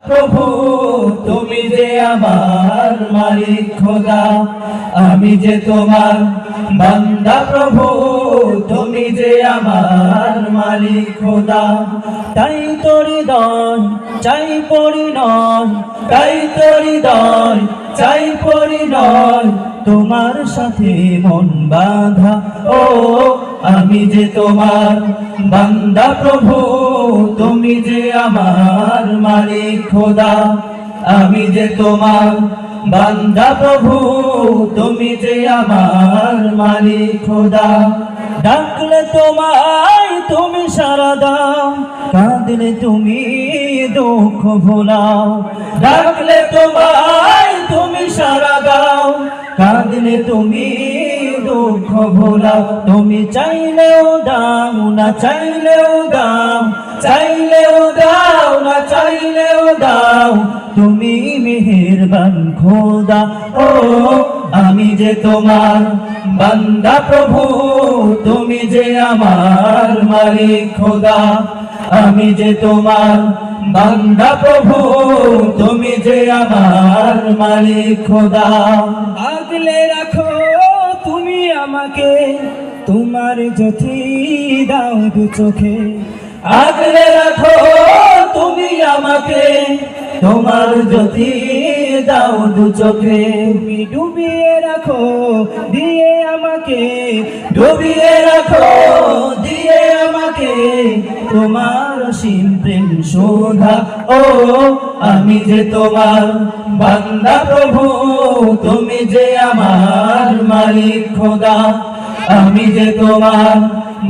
প্রভু তুমি যে আমার মালিক খোদা, আমি যে তোমার বান্দা প্রভু তুমি যে আমার মালিক খোদা। তাই তো হৃদয় চাই পরিণয়, তাই তো হৃদয় চাই পরিণয়, তোমার সাথে মন বাঁধা। ও আমি যে তোমার বান্দা প্রভু তুমি যে আমার মালিক খোদা, আমি যে তোমার বান্দা প্রভু তুমি যে আমার মালিক খোদা। ডাকলে তোমায় তুমি সাড়া দাও, কাঁদলে তুমি দুঃখ ভোলাও। ডাকলে তোমায় তুমি সাড়া দাও, কাঁদলে তুমি দুঃখ ভোলাও। তুমি চাইলেও দাও না চাইলেও দাও, চাইলেও দাও না চাইলেও দাও, তুমি মেহেরবান খোদা। ও আমি যে তোমার বান্দা প্রভু তুমি যে আমার মালিক খোদা, আমি যে তোমার বান্দা প্রভু তুমি যে আমার মালিক খোদা। আগলে রাখো তুমি আমাকে, তোমার জ্যোতি দাও দু চোখে। আগলে রাখো তুমি আমাকে, তোমার জ্যোতি দাও দু চোখে। তুমি ডুবিয়ে রাখো দিয়ে আমাকে, ডুবিয়ে রাখো দিয়ে আমাকে, তোমার অসীম প্রেম শোধা। ও আমি যে তোমার বান্দা প্রভু তুমি যে আমার মালিক খোদা, আমি যে তোমার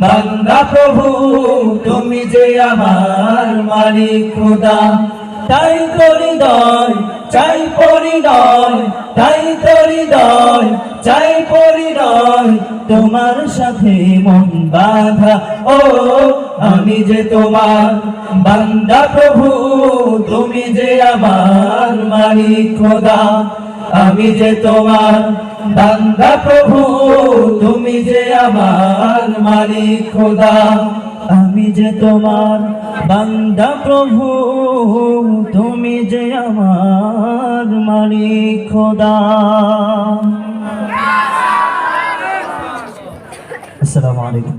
বান্দা প্রভু তুমি যে আমার মালিক খোদা। তাই তো হৃদয় চাই পরিণয়, তাই তো হৃদয় চাই পরিণয়, তোমার সাথে মন বাঁধা। ও আমি যে তোমার বান্দা প্রভু তুমি যে আমার মালিক খোদা, আমি যে তোমার বান্দা প্রভু তুমি যে আমার মালিক খোদা। আমি যে তোমার বান্দা প্রভু তুমি যে আমার মালিক খোদা। আসসালামু আলাইকুম।